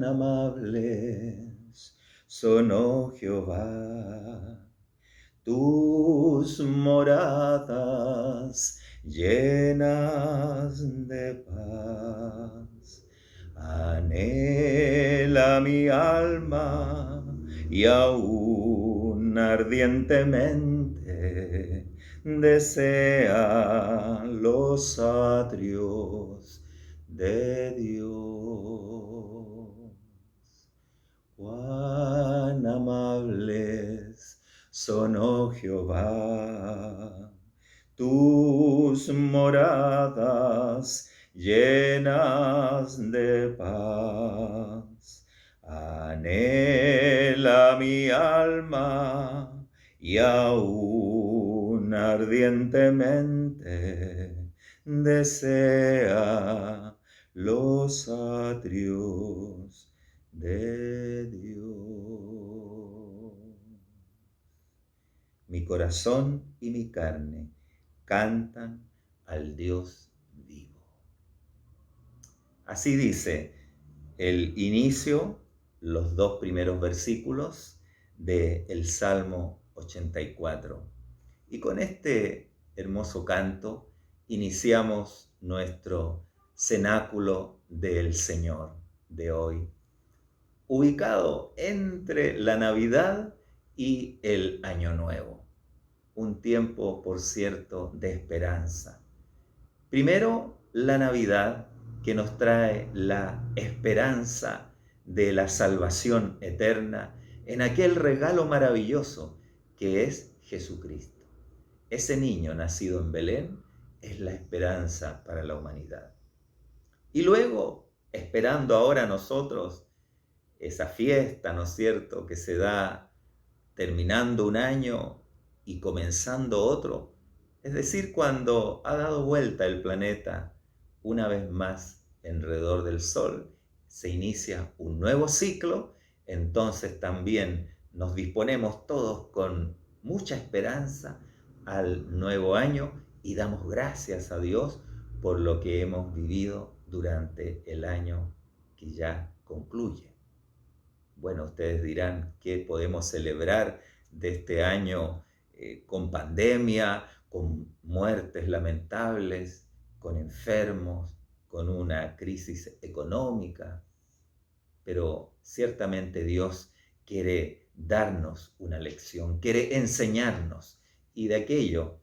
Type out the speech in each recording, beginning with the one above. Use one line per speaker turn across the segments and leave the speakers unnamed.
cuán amables son, oh Jehová, tus moradas llenas de paz. Anhela mi alma y aún ardientemente desea los atrios de Dios. Cuán amables son, oh Jehová, tus moradas llenas de paz. Anhela mi alma y aún ardientemente desea los atrios de Dios. Mi corazón y mi carne cantan al Dios vivo. Así dice el inicio, los dos primeros versículos del Salmo 84. Y con este hermoso canto iniciamos nuestro cenáculo del Señor de hoy, ubicado entre la Navidad y el Año Nuevo. Un tiempo, por cierto, de esperanza. Primero, la Navidad, que nos trae la esperanza de la salvación eterna en aquel regalo maravilloso que es Jesucristo. Ese niño nacido en Belén es la esperanza para la humanidad. Y luego, esperando ahora nosotros esa fiesta, ¿no es cierto?, que se da terminando un año y comenzando otro, es decir, cuando ha dado vuelta el planeta una vez más alrededor del Sol, se inicia un nuevo ciclo, entonces también nos disponemos todos con mucha esperanza al nuevo año y damos gracias a Dios por lo que hemos vivido durante el año que ya concluye. Bueno, ustedes dirán qué podemos celebrar de este año con pandemia, con muertes lamentables, con enfermos, con una crisis económica. Pero ciertamente Dios quiere darnos una lección, quiere enseñarnos. Y de aquello,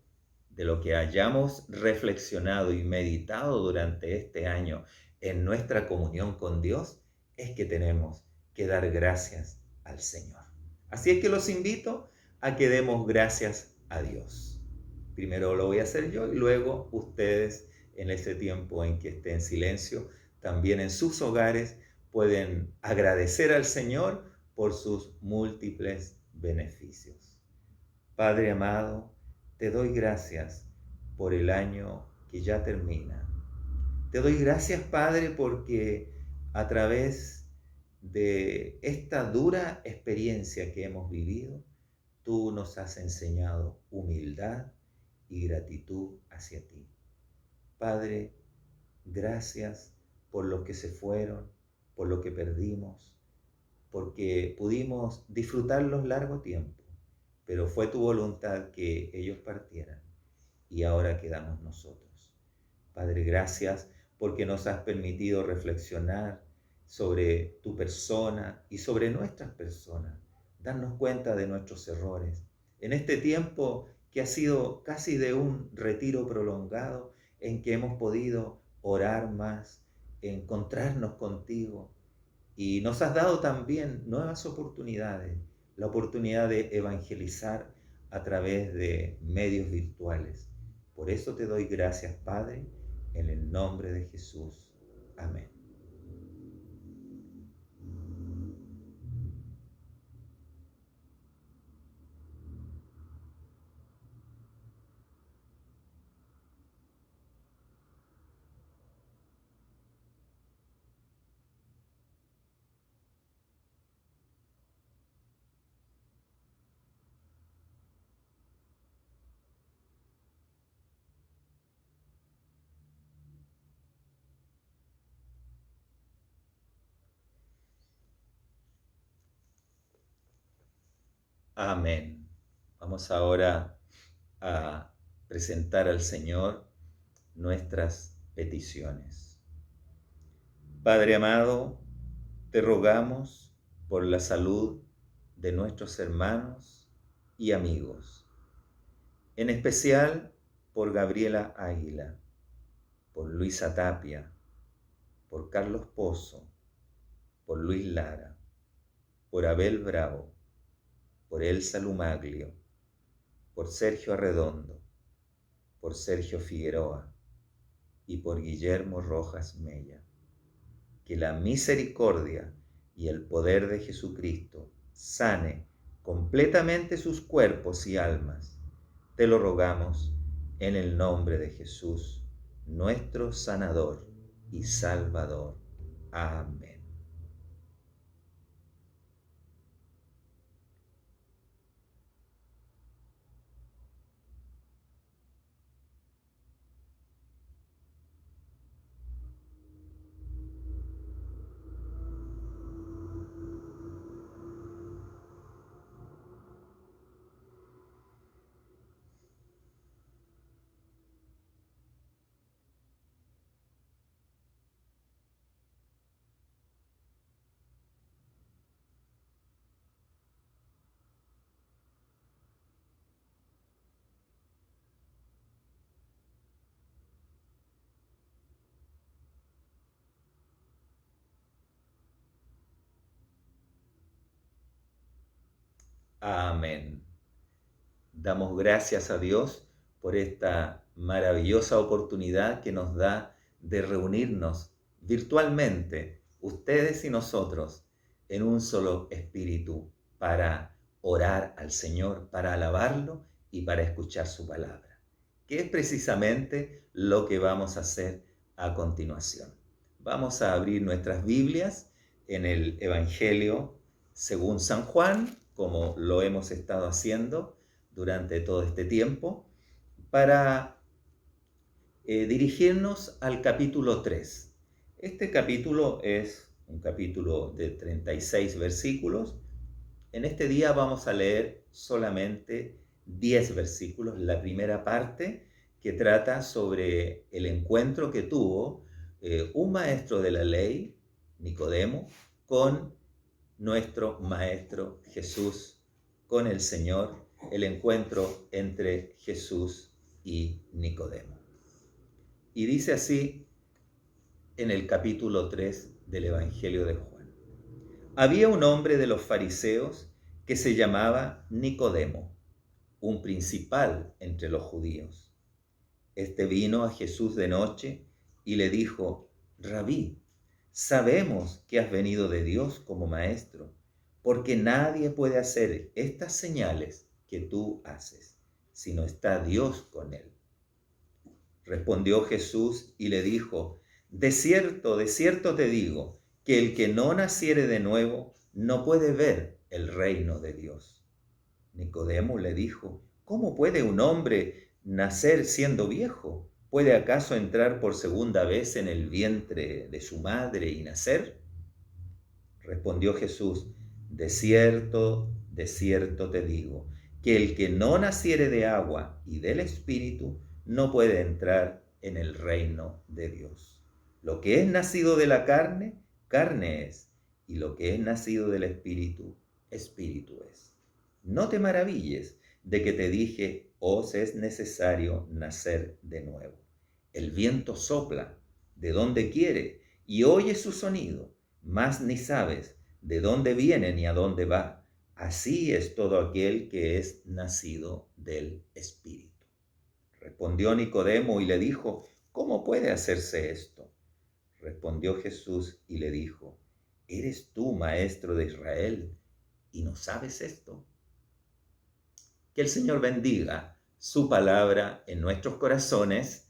de lo que hayamos reflexionado y meditado durante este año en nuestra comunión con Dios, es que tenemos que dar gracias al Señor. Así es que los invito a que demos gracias a Dios. Primero lo voy a hacer yo y luego ustedes, en ese tiempo en que esté en silencio, también en sus hogares pueden agradecer al Señor por sus múltiples beneficios. Padre amado, te doy gracias por el año que ya termina. Te doy gracias, Padre, porque a través de esta dura experiencia que hemos vivido, tú nos has enseñado humildad y gratitud hacia ti. Padre, gracias por los que se fueron, por lo que perdimos, porque pudimos disfrutarlos largo tiempo, pero fue tu voluntad que ellos partieran y ahora quedamos nosotros. Padre, gracias porque nos has permitido reflexionar sobre tu persona y sobre nuestras personas, darnos cuenta de nuestros errores. En este tiempo que ha sido casi de un retiro prolongado, en que hemos podido orar más, encontrarnos contigo, y nos has dado también nuevas oportunidades, la oportunidad de evangelizar a través de medios virtuales. Por eso te doy gracias, Padre, en el nombre de Jesús. Amén. Amén. Vamos ahora a presentar al Señor nuestras peticiones. Padre amado, te rogamos por la salud de nuestros hermanos y amigos, en especial por Gabriela Águila, por Luisa Tapia, por Carlos Pozo, por Luis Lara, por Abel Bravo, por Elsa Lumaglio, por Sergio Arredondo, por Sergio Figueroa y por Guillermo Rojas Mella. Que la misericordia y el poder de Jesucristo sane completamente sus cuerpos y almas. Te lo rogamos en el nombre de Jesús, nuestro sanador y salvador. Amén. Amén. Damos gracias a Dios por esta maravillosa oportunidad que nos da de reunirnos virtualmente, ustedes y nosotros, en un solo espíritu para orar al Señor, para alabarlo y para escuchar su palabra, que es precisamente lo que vamos a hacer a continuación. Vamos a abrir nuestras Biblias en el Evangelio según San Juan, como lo hemos estado haciendo durante todo este tiempo, para dirigirnos al capítulo 3. Este capítulo es un capítulo de 36 versículos. En este día vamos a leer solamente 10 versículos, la primera parte que trata sobre el encuentro que tuvo un maestro de la ley, Nicodemo, con nuestro Maestro Jesús, con el Señor, el encuentro entre Jesús y Nicodemo. Y dice así en el capítulo 3 del Evangelio de Juan. Había un hombre de los fariseos que se llamaba Nicodemo, un principal entre los judíos. Este vino a Jesús de noche y le dijo: Rabí, sabemos que has venido de Dios como maestro, porque nadie puede hacer estas señales que tú haces, si no está Dios con él. Respondió Jesús y le dijo: de cierto te digo, que el que no naciere de nuevo no puede ver el reino de Dios. Nicodemo le dijo: ¿cómo puede un hombre nacer siendo viejo? ¿Puede acaso entrar por segunda vez en el vientre de su madre y nacer? Respondió Jesús: de cierto te digo, que el que no naciere de agua y del Espíritu no puede entrar en el reino de Dios. Lo que es nacido de la carne, carne es, y lo que es nacido del Espíritu, espíritu es. No te maravilles de que te dije: os es necesario nacer de nuevo. El viento sopla de donde quiere y oyes su sonido, mas ni sabes de dónde viene ni a dónde va. Así es todo aquel que es nacido del Espíritu. Respondió Nicodemo y le dijo: ¿cómo puede hacerse esto? Respondió Jesús y le dijo: ¿eres tú maestro de Israel y no sabes esto? Que el Señor bendiga su palabra en nuestros corazones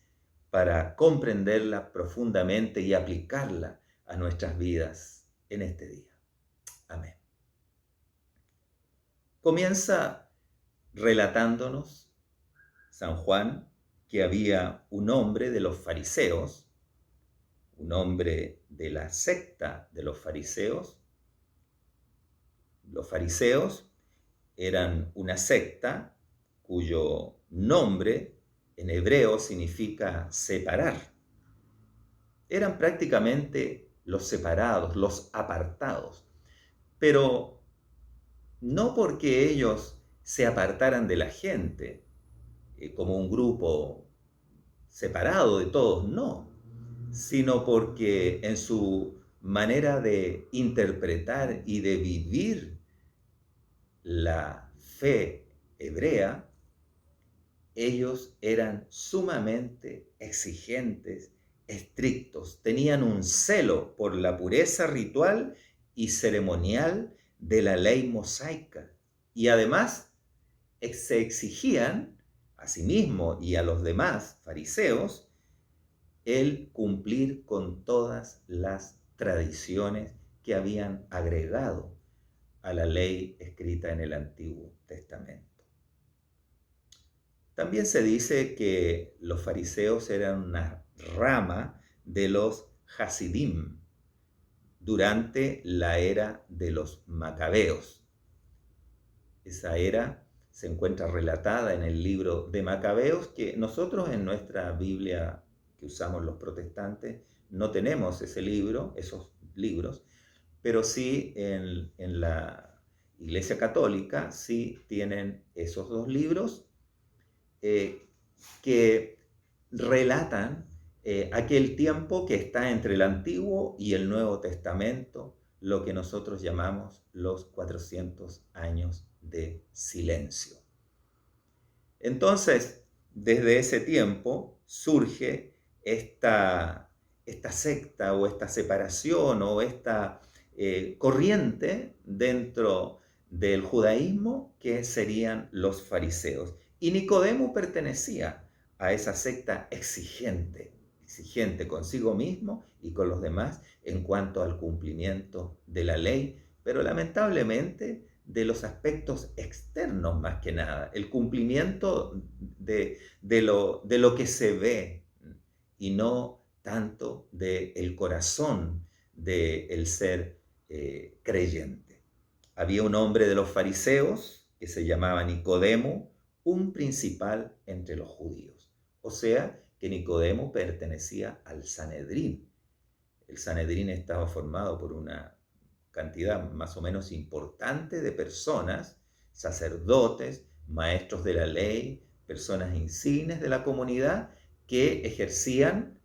para comprenderla profundamente y aplicarla a nuestras vidas en este día. Amén. Comienza relatándonos San Juan que había un hombre de los fariseos, un hombre de la secta de los fariseos. Los fariseos eran una secta cuyo nombre en hebreo significa separar. Eran prácticamente los separados, los apartados, pero no porque ellos se apartaran de la gente como un grupo separado de todos, no, sino porque en su manera de interpretar y de vivir la fe hebrea, ellos eran sumamente exigentes, estrictos, tenían un celo por la pureza ritual y ceremonial de la ley mosaica y además se exigían a sí mismo y a los demás fariseos el cumplir con todas las tradiciones que habían agregado a la ley escrita en el Antiguo Testamento. También se dice que los fariseos eran una rama de los Hasidim durante la era de los Macabeos. Esa era se encuentra relatada en el libro de Macabeos, que nosotros en nuestra Biblia que usamos los protestantes no tenemos ese libro, esos libros, pero sí en la Iglesia Católica sí tienen esos dos libros que relatan aquel tiempo que está entre el Antiguo y el Nuevo Testamento, lo que nosotros llamamos los 400 años de silencio. Entonces, desde ese tiempo surge esta secta o esta separación o esta corriente dentro del judaísmo que serían los fariseos. Y Nicodemo pertenecía a esa secta exigente consigo mismo y con los demás en cuanto al cumplimiento de la ley, pero lamentablemente de los aspectos externos más que nada, el cumplimiento de lo que se ve y no tanto del corazón del ser creyente. Había un hombre de los fariseos que se llamaba Nicodemo, un principal entre los judíos. O sea, que Nicodemo pertenecía al Sanedrín. El Sanedrín estaba formado por una cantidad más o menos importante de personas, sacerdotes, maestros de la ley, personas insignes de la comunidad que ejercían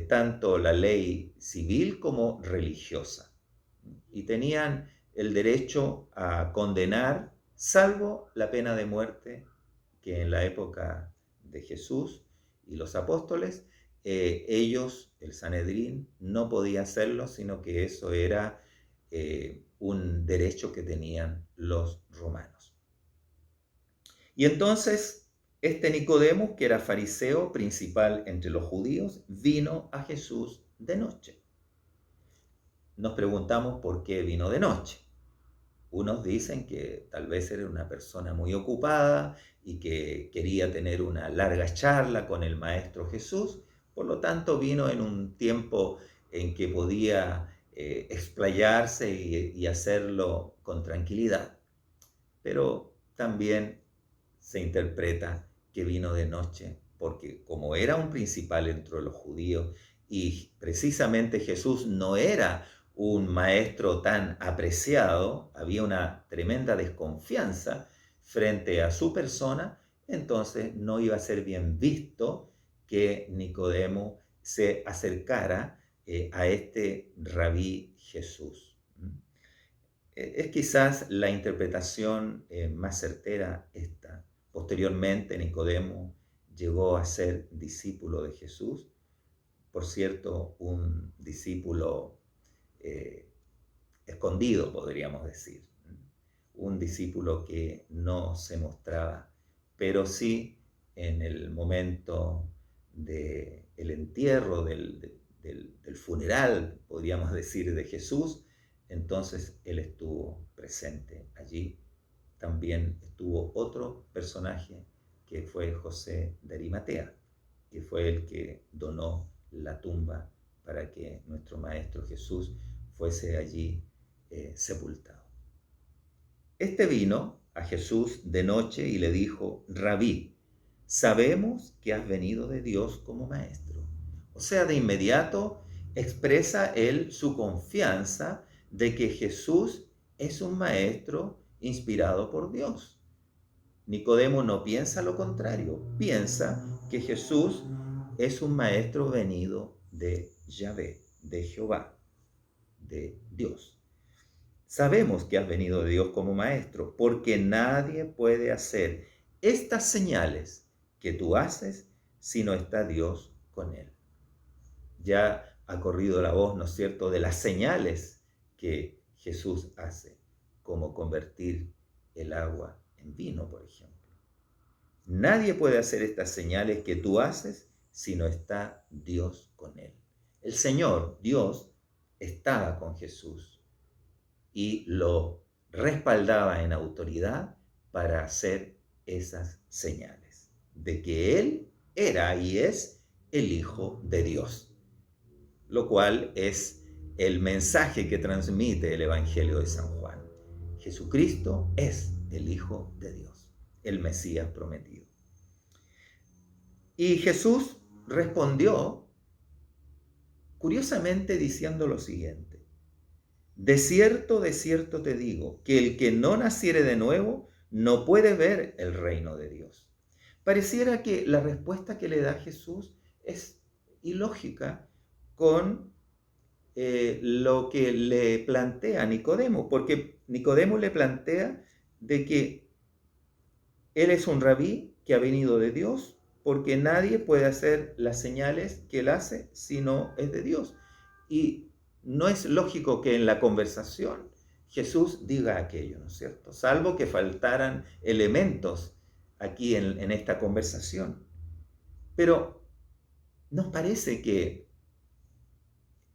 tanto la ley civil como religiosa. Y tenían el derecho a condenar, salvo la pena de muerte, que en la época de Jesús y los apóstoles, ellos, el Sanedrín, no podía hacerlo, sino que eso era un derecho que tenían los romanos. Y entonces, este Nicodemo, que era fariseo principal entre los judíos, vino a Jesús de noche. Nos preguntamos por qué vino de noche. Unos dicen que tal vez era una persona muy ocupada y que quería tener una larga charla con el Maestro Jesús, por lo tanto vino en un tiempo en que podía explayarse y hacerlo con tranquilidad. Pero también se interpreta que vino de noche, porque como era un principal entre los judíos y precisamente Jesús no era un maestro tan apreciado, había una tremenda desconfianza frente a su persona, entonces no iba a ser bien visto que Nicodemo se acercara a este rabí Jesús. Es quizás la interpretación más certera esta. Posteriormente Nicodemo llegó a ser discípulo de Jesús, por cierto, un discípulo escondido, podríamos decir, un discípulo que no se mostraba, pero sí en el momento del entierro, del funeral, podríamos decir, de Jesús, entonces él estuvo presente allí. También estuvo otro personaje que fue José de Arimatea, que fue el que donó la tumba para que nuestro Maestro Jesús fuese allí sepultado. Este vino a Jesús de noche y le dijo: Rabí, sabemos que has venido de Dios como maestro. O sea, de inmediato expresa él su confianza de que Jesús es un maestro inspirado por Dios. Nicodemo no piensa lo contrario, piensa que Jesús es un maestro venido de Yahvé, de Jehová, de Dios. Sabemos que has venido de Dios como maestro, porque nadie puede hacer estas señales que tú haces si no está Dios con él. Ya ha corrido la voz, ¿no es cierto?, de las señales que Jesús hace, como convertir el agua en vino, por ejemplo. Nadie puede hacer estas señales que tú haces si no está Dios con él. El Señor, Dios, estaba con Jesús y lo respaldaba en autoridad para hacer esas señales de que él era y es el Hijo de Dios, lo cual es el mensaje que transmite el Evangelio de San Juan. Jesucristo es el Hijo de Dios, el Mesías prometido. Y Jesús respondió curiosamente diciendo lo siguiente: de cierto te digo, que el que no naciere de nuevo no puede ver el reino de Dios. Pareciera que la respuesta que le da Jesús es ilógica con lo que le plantea Nicodemo, porque Nicodemo le plantea de que él es un rabí que ha venido de Dios, porque nadie puede hacer las señales que él hace si no es de Dios. Y no es lógico que en la conversación Jesús diga aquello, ¿no es cierto? Salvo que faltaran elementos aquí en esta conversación. Pero nos parece que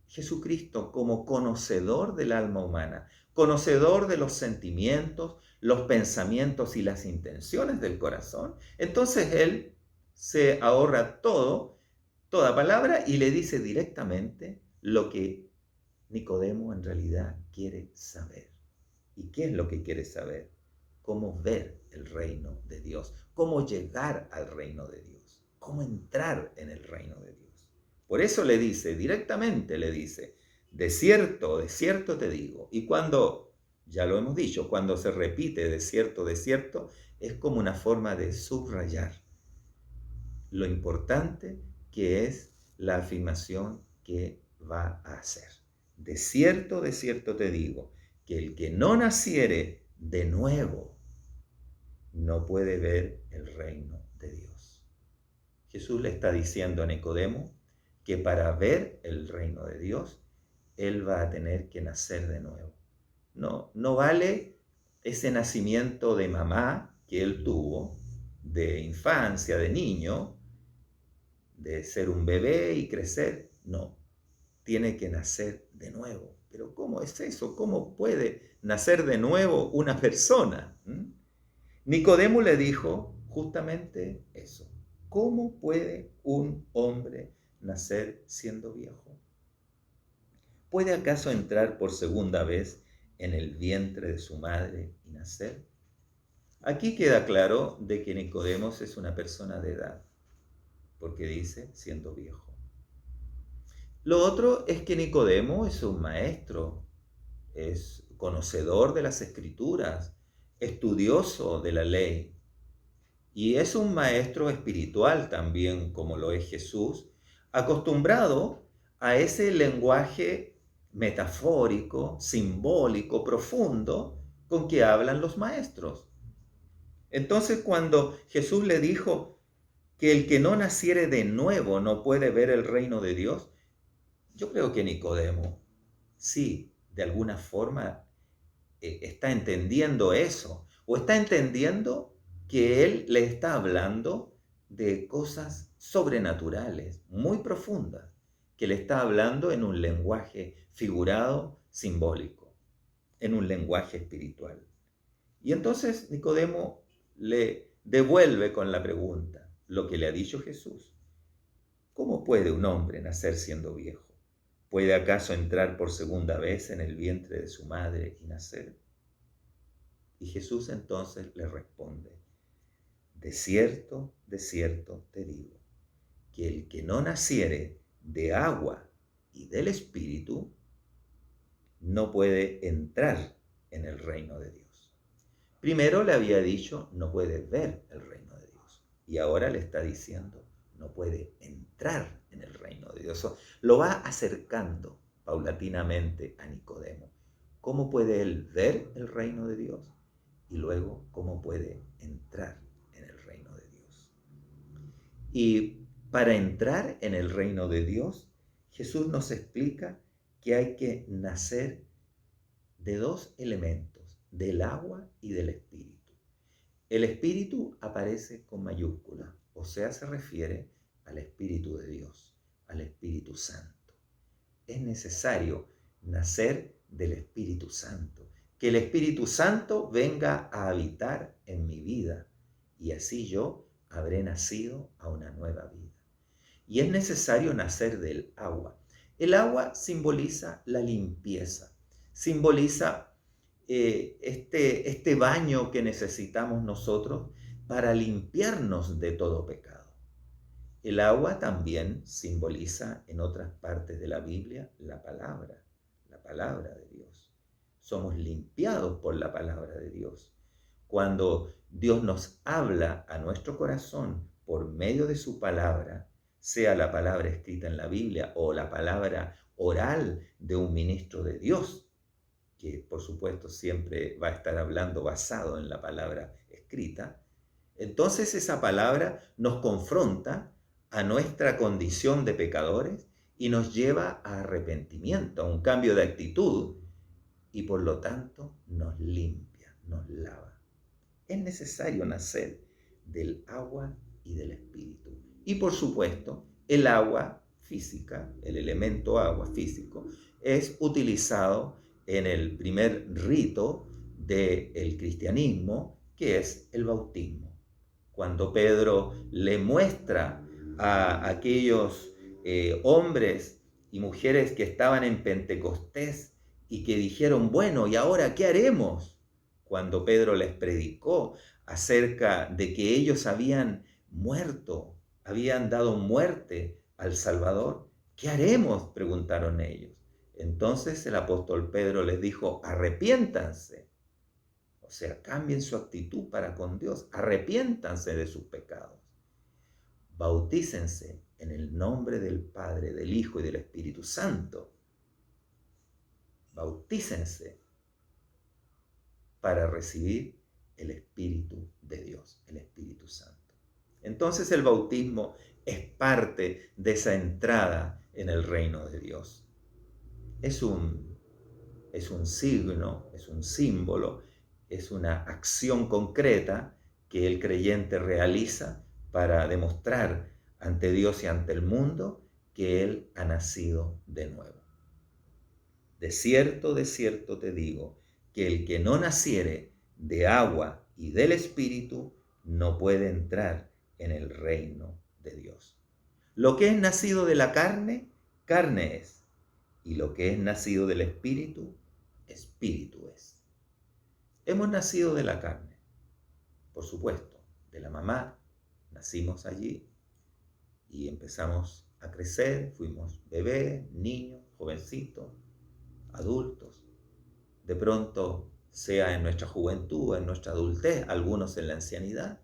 Jesucristo, como conocedor del alma humana, conocedor de los sentimientos, los pensamientos y las intenciones del corazón, entonces Él se ahorra toda palabra y le dice directamente lo que Nicodemo en realidad quiere saber. ¿Y qué es lo que quiere saber? Cómo ver el reino de Dios, cómo llegar al reino de Dios, cómo entrar en el reino de Dios. Por eso le dice, directamente le dice: de cierto te digo. Y cuando, ya lo hemos dicho, cuando se repite de cierto, es como una forma de subrayar lo importante que es la afirmación que va a hacer. De cierto te digo, que el que no naciere de nuevo no puede ver el reino de Dios. Jesús le está diciendo a Nicodemo que para ver el reino de Dios, él va a tener que nacer de nuevo. No vale ese nacimiento de mamá que él tuvo, de infancia, de niño, de ser un bebé y crecer. No, tiene que nacer de nuevo. Pero ¿cómo es eso? ¿Cómo puede nacer de nuevo una persona? Nicodemo le dijo justamente eso. ¿Cómo puede un hombre nacer siendo viejo? ¿Puede acaso entrar por segunda vez en el vientre de su madre y nacer? Aquí queda claro de que Nicodemo es una persona de edad, porque dice siendo viejo. Lo otro es que Nicodemo es un maestro, es conocedor de las Escrituras, estudioso de la ley, y es un maestro espiritual también, como lo es Jesús, acostumbrado a ese lenguaje metafórico, simbólico, profundo, con que hablan los maestros. Entonces, cuando Jesús le dijo que el que no naciere de nuevo no puede ver el reino de Dios, yo creo que Nicodemo, sí, de alguna forma está entendiendo eso, o está entendiendo que él le está hablando de cosas sobrenaturales, muy profundas, que le está hablando en un lenguaje figurado, simbólico, en un lenguaje espiritual. Y entonces Nicodemo le devuelve con la pregunta lo que le ha dicho Jesús. ¿Cómo puede un hombre nacer siendo viejo? ¿Puede acaso entrar por segunda vez en el vientre de su madre y nacer? Y Jesús entonces le responde, de cierto te digo, que el que no naciere de agua y del Espíritu, no puede entrar en el reino de Dios. Primero le había dicho, no puede ver el reino de Dios. Y ahora le está diciendo, no puede entrar en el reino de Dios. Lo va acercando paulatinamente a Nicodemo. ¿Cómo puede él ver el reino de Dios? Y luego, ¿cómo puede entrar en el reino de Dios? Y para entrar en el reino de Dios, Jesús nos explica que hay que nacer de dos elementos, del agua y del espíritu. El espíritu aparece con mayúscula, o sea, se refiere al Espíritu de Dios, al Espíritu Santo. Es necesario nacer del Espíritu Santo, que el Espíritu Santo venga a habitar en mi vida y así yo habré nacido a una nueva vida. Y es necesario nacer del agua. El agua simboliza la limpieza, simboliza este baño que necesitamos nosotros para limpiarnos de todo pecado. El agua también simboliza en otras partes de la Biblia la palabra de Dios. Somos limpiados por la palabra de Dios. Cuando Dios nos habla a nuestro corazón por medio de su palabra, sea la palabra escrita en la Biblia o la palabra oral de un ministro de Dios, que por supuesto siempre va a estar hablando basado en la palabra escrita, entonces esa palabra nos confronta a nuestra condición de pecadores y nos lleva a arrepentimiento, a un cambio de actitud y por lo tanto nos limpia, nos lava. Es necesario nacer del agua y del espíritu. Y por supuesto, el agua física, el elemento agua físico, es utilizado en el primer rito del cristianismo, que es el bautismo. Cuando Pedro le muestra a aquellos hombres y mujeres que estaban en Pentecostés y que dijeron, bueno, ¿y ahora qué haremos? Cuando Pedro les predicó acerca de que ellos habían muerto, habían dado muerte al Salvador, ¿qué haremos?, preguntaron ellos. Entonces el apóstol Pedro les dijo, arrepiéntanse. O sea, cambien su actitud para con Dios, arrepiéntanse de sus pecados. Bautícense en el nombre del Padre, del Hijo y del Espíritu Santo. Bautícense para recibir el Espíritu de Dios, el Espíritu Santo. Entonces el bautismo es parte de esa entrada en el reino de Dios. Es un signo, es un símbolo, es una acción concreta que el creyente realiza para demostrar ante Dios y ante el mundo que él ha nacido de nuevo. De cierto te digo, que el que no naciere de agua y del Espíritu no puede entrar en el reino de Dios. Lo que es nacido de la carne, carne es, y lo que es nacido del Espíritu, Espíritu es. Hemos nacido de la carne, por supuesto, de la mamá, nacimos allí y empezamos a crecer, fuimos bebés, niños, jovencitos, adultos. De pronto, sea en nuestra juventud, en nuestra adultez, algunos en la ancianidad,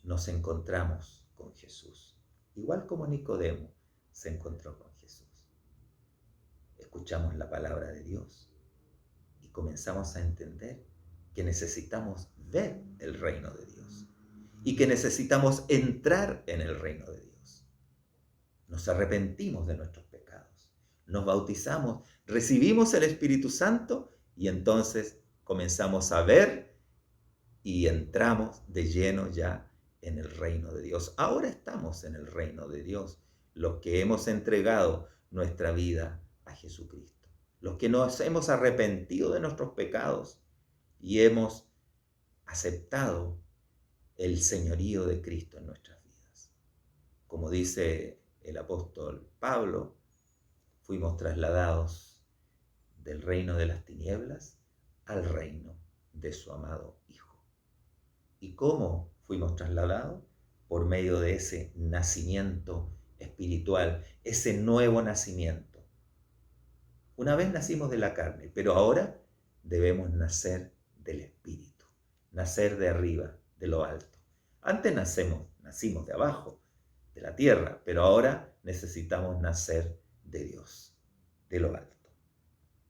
nos encontramos con Jesús. Igual como Nicodemo se encontró con Jesús. Escuchamos la palabra de Dios y comenzamos a entender que necesitamos ver el reino de Dios y que necesitamos entrar en el reino de Dios. Nos arrepentimos de nuestros pecados, nos bautizamos, recibimos el Espíritu Santo y entonces comenzamos a ver y entramos de lleno ya en el reino de Dios. Ahora estamos en el reino de Dios, los que hemos entregado nuestra vida a Jesucristo, los que nos hemos arrepentido de nuestros pecados y hemos aceptado el señorío de Cristo en nuestras vidas. Como dice el apóstol Pablo, fuimos trasladados del reino de las tinieblas al reino de su amado Hijo. ¿Y cómo fuimos trasladados? Por medio de ese nacimiento espiritual, ese nuevo nacimiento. Una vez nacimos de la carne, pero ahora debemos nacer del Espíritu, nacer de arriba, de lo alto. Antes nacimos de abajo, de la tierra, pero ahora necesitamos nacer de Dios, de lo alto.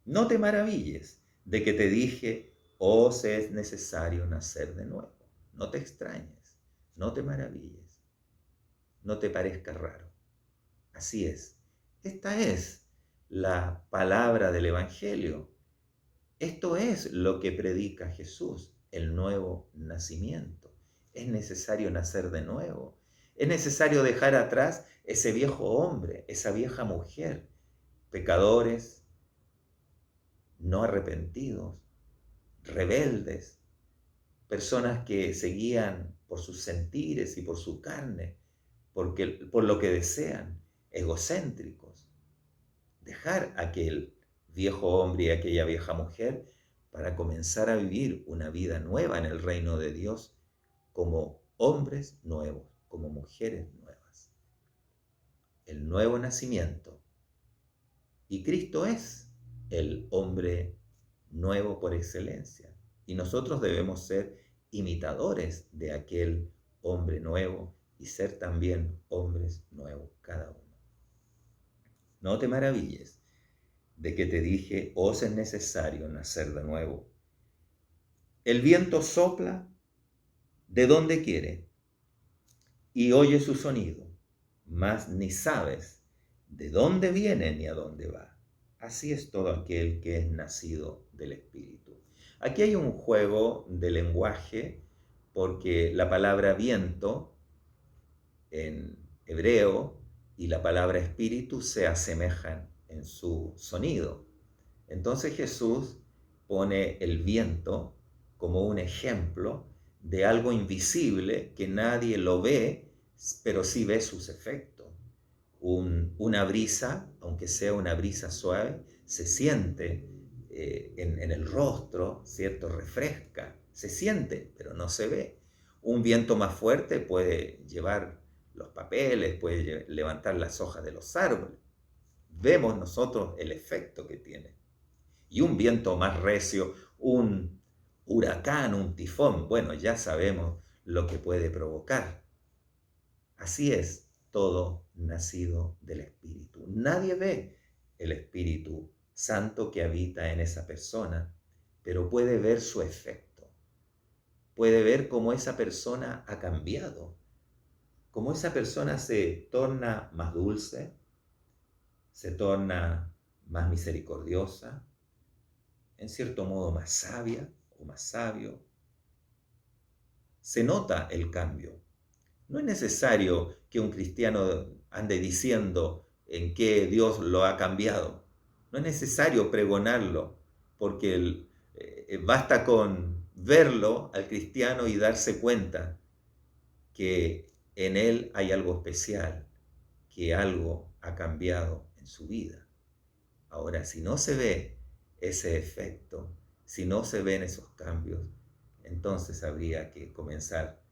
No te maravilles de que te dije, os es necesario nacer de nuevo. No te extrañes, no te maravilles, no te parezca raro. Así es. Esta es la palabra del Evangelio. Esto es lo que predica Jesús, el nuevo nacimiento. Es necesario nacer de nuevo. Es necesario dejar atrás ese viejo hombre, esa vieja mujer, pecadores, no arrepentidos, rebeldes, personas que seguían por sus sentires y por su carne, por lo que desean, egocéntricos. Dejar aquel viejo hombre y aquella vieja mujer para comenzar a vivir una vida nueva en el reino de Dios como hombres nuevos, como mujeres nuevas. El nuevo nacimiento. Y Cristo es el hombre nuevo por excelencia. Y nosotros debemos ser imitadores de aquel hombre nuevo y ser también hombres nuevos cada uno. No te maravilles de que te dije, os es necesario nacer de nuevo. El viento sopla de donde quiere y oye su sonido, mas ni sabes de dónde viene ni a dónde va. Así es todo aquel que es nacido del Espíritu. Aquí hay un juego de lenguaje porque la palabra viento en hebreo y la palabra espíritu se asemejan en su sonido. Entonces Jesús pone el viento como un ejemplo de algo invisible que nadie lo ve, pero sí ve sus efectos. Una brisa, aunque sea una brisa suave, se siente en el rostro, ¿cierto? Refresca, se siente, pero no se ve. Un viento más fuerte puede llevar los papeles, puede levantar las hojas de los árboles. Vemos nosotros el efecto que tiene. Y un viento más recio, un huracán, un tifón, bueno, ya sabemos lo que puede provocar. Así es todo nacido del Espíritu. Nadie ve el Espíritu Santo que habita en esa persona, pero puede ver su efecto. Puede ver cómo esa persona ha cambiado, cómo esa persona se torna más dulce, se torna más misericordiosa, en cierto modo más sabia o más sabio. Se nota el cambio. No es necesario que un cristiano ande diciendo en qué Dios lo ha cambiado. No es necesario pregonarlo, porque basta con verlo al cristiano y darse cuenta que en él hay algo especial, que algo ha cambiado en su vida. Ahora, si no se ve ese efecto, si no se ven esos cambios, entonces habría que comenzar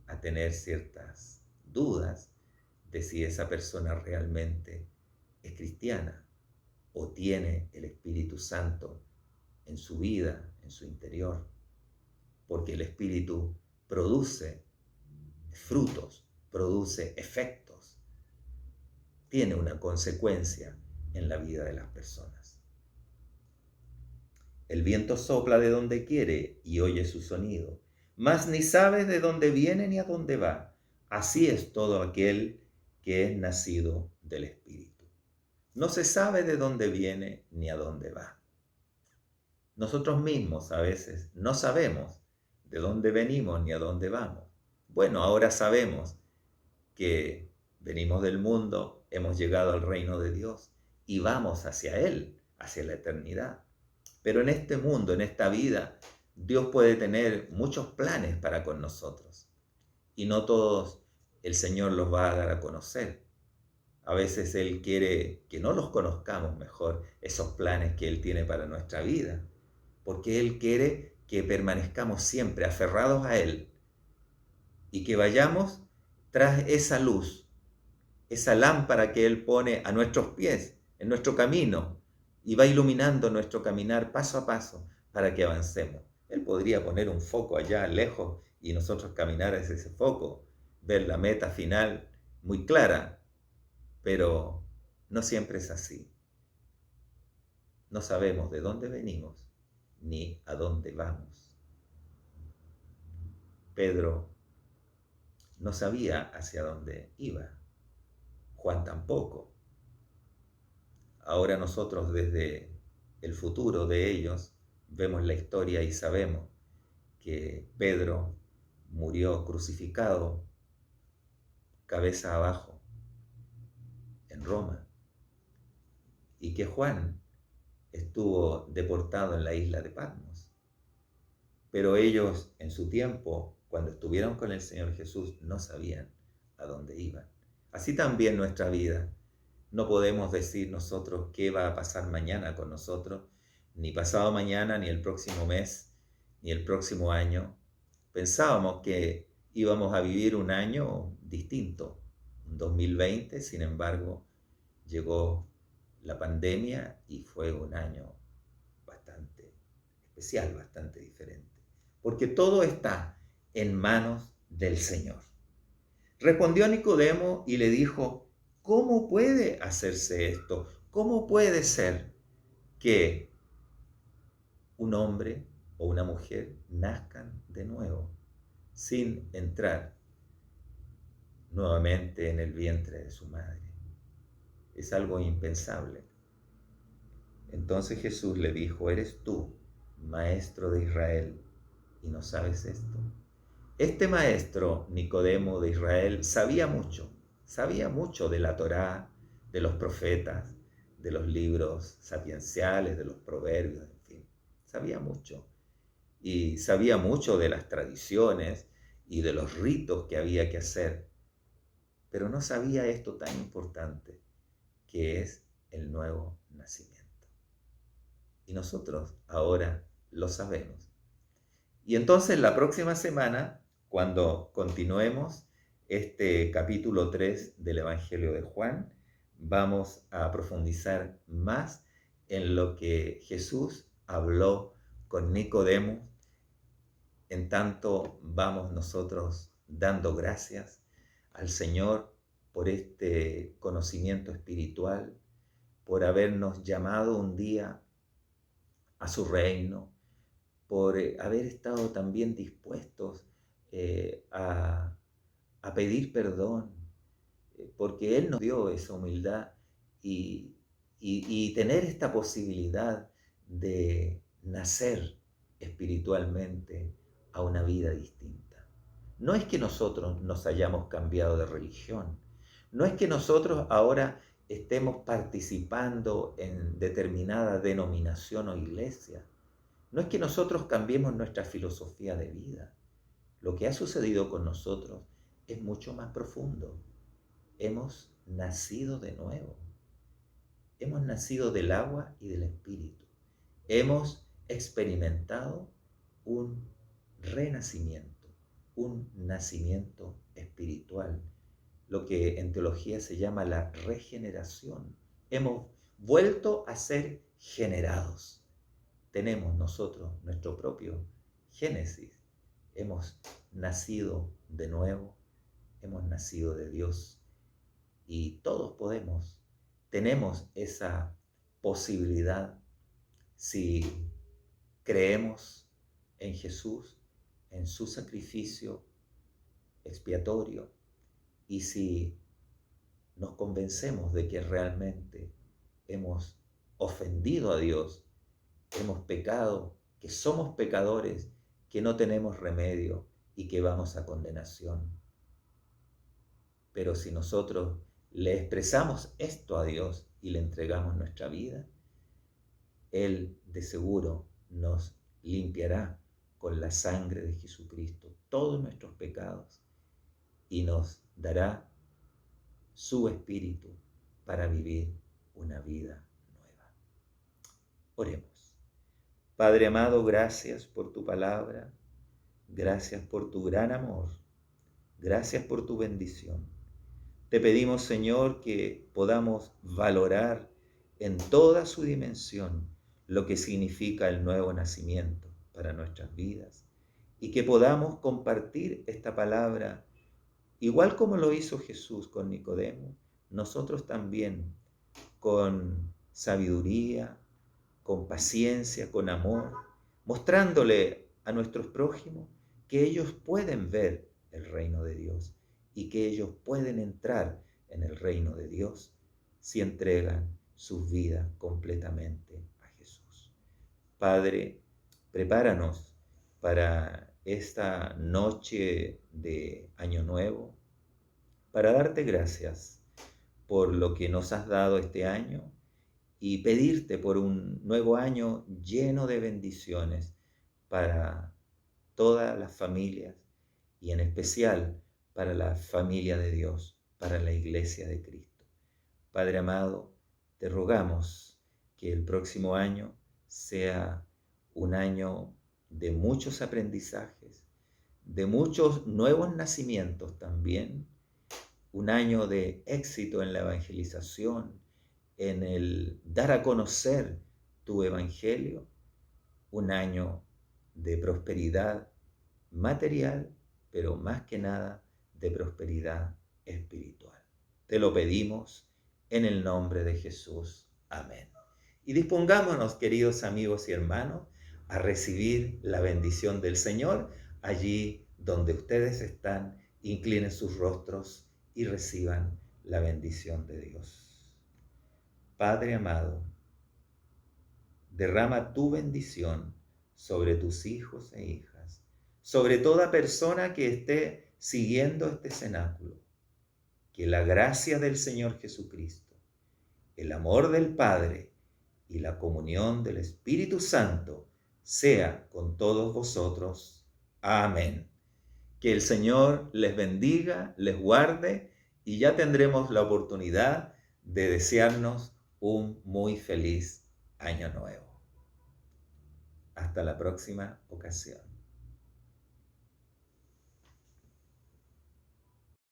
a tener ciertas dudas de si esa persona realmente es cristiana o tiene el Espíritu Santo en su vida, en su interior, porque el Espíritu produce frutos, produce efectos, tiene una consecuencia en la vida de las personas. El viento sopla de donde quiere y oye su sonido, mas ni sabes de dónde viene ni a dónde va. Así es todo aquel que es nacido del Espíritu. No se sabe de dónde viene ni a dónde va. Nosotros mismos a veces no sabemos de dónde venimos ni a dónde vamos. Bueno, ahora sabemos que venimos del mundo, hemos llegado al reino de Dios y vamos hacia Él, hacia la eternidad. Pero en este mundo, en esta vida, Dios puede tener muchos planes para con nosotros y no todos el Señor los va a dar a conocer. A veces Él quiere que no los conozcamos mejor, esos planes que Él tiene para nuestra vida, porque Él quiere que permanezcamos siempre aferrados a Él y que vayamos tras esa luz, esa lámpara que Él pone a nuestros pies, en nuestro camino, y va iluminando nuestro caminar paso a paso para que avancemos. Él podría poner un foco allá lejos y nosotros caminar hacia ese foco, ver la meta final muy clara, pero no siempre es así. No sabemos de dónde venimos ni a dónde vamos. Pedro no sabía hacia dónde iba. Juan tampoco. Ahora nosotros desde el futuro de ellos vemos la historia y sabemos que Pedro murió crucificado cabeza abajo en Roma y que Juan estuvo deportado en la isla de Patmos. Pero ellos en su tiempo, cuando estuvieron con el Señor Jesús, no sabían a dónde iban. Así también nuestra vida. No podemos decir nosotros qué va a pasar mañana con nosotros, ni pasado mañana, ni el próximo mes, ni el próximo año. Pensábamos que íbamos a vivir un año distinto, un 2020, sin embargo, llegó la pandemia y fue un año bastante especial, bastante diferente. Porque todo está en manos del Señor. Respondió Nicodemo y le dijo: ¿cómo puede hacerse esto? ¿Cómo puede ser que un hombre o una mujer nazcan de nuevo sin entrar nuevamente en el vientre de su madre? Es algo impensable. Entonces Jesús le dijo: ¿eres tú, maestro de Israel, y no sabes esto? Este maestro, Nicodemo de Israel, sabía mucho de la Torá, de los profetas, de los libros sapienciales, de los proverbios, en fin, sabía mucho. Y sabía mucho de las tradiciones y de los ritos que había que hacer, pero no sabía esto tan importante, que es el nuevo nacimiento. Y nosotros ahora lo sabemos. Y entonces la próxima semana, cuando continuemos este capítulo 3 del Evangelio de Juan, vamos a profundizar más en lo que Jesús habló con Nicodemo. En tanto vamos nosotros dando gracias al Señor por este conocimiento espiritual, por habernos llamado un día a su reino, por haber estado también dispuestos a pedir perdón, porque Él nos dio esa humildad y tener esta posibilidad de nacer espiritualmente a una vida distinta. No es que nosotros nos hayamos cambiado de religión, no es que nosotros ahora estemos participando en determinada denominación o iglesia. No es que nosotros cambiemos nuestra filosofía de vida. Lo que ha sucedido con nosotros es mucho más profundo. Hemos nacido de nuevo. Hemos nacido del agua y del espíritu. Hemos experimentado un renacimiento, un nacimiento espiritual, lo que en teología se llama la regeneración. Hemos vuelto a ser generados. Tenemos nosotros nuestro propio Génesis. Hemos nacido de nuevo, hemos nacido de Dios y todos tenemos esa posibilidad si creemos en Jesús, en su sacrificio expiatorio y si nos convencemos de que realmente hemos ofendido a Dios, hemos pecado, que somos pecadores, que no tenemos remedio y que vamos a condenación. Pero si nosotros le expresamos esto a Dios y le entregamos nuestra vida, Él de seguro nos limpiará con la sangre de Jesucristo todos nuestros pecados y nos dará su espíritu para vivir una vida nueva. Oremos. Padre amado, gracias por tu palabra, gracias por tu gran amor, gracias por tu bendición. Te pedimos, Señor, que podamos valorar en toda su dimensión lo que significa el nuevo nacimiento para nuestras vidas y que podamos compartir esta palabra, igual como lo hizo Jesús con Nicodemo, nosotros también con sabiduría, con paciencia, con amor, mostrándole a nuestros prójimos que ellos pueden ver el reino de Dios y que ellos pueden entrar en el reino de Dios si entregan sus vidas completamente a Jesús. Padre, prepáranos para esta noche de Año Nuevo, para darte gracias por lo que nos has dado este año y pedirte por un nuevo año lleno de bendiciones para todas las familias y en especial para la familia de Dios, para la iglesia de Cristo. Padre amado, te rogamos que el próximo año sea un año de muchos aprendizajes, de muchos nuevos nacimientos también, un año de éxito en la evangelización, en el dar a conocer tu evangelio, un año de prosperidad material, pero más que nada de prosperidad espiritual. Te lo pedimos en el nombre de Jesús. Amén. Y dispongámonos, queridos amigos y hermanos, a recibir la bendición del Señor allí donde ustedes están. Inclinen sus rostros y reciban la bendición de Dios. Padre amado, derrama tu bendición sobre tus hijos e hijas, sobre toda persona que esté siguiendo este cenáculo. Que la gracia del Señor Jesucristo, el amor del Padre y la comunión del Espíritu Santo sea con todos vosotros. Amén. Que el Señor les bendiga, les guarde y ya tendremos la oportunidad de desearnos un muy feliz año nuevo. Hasta la próxima ocasión.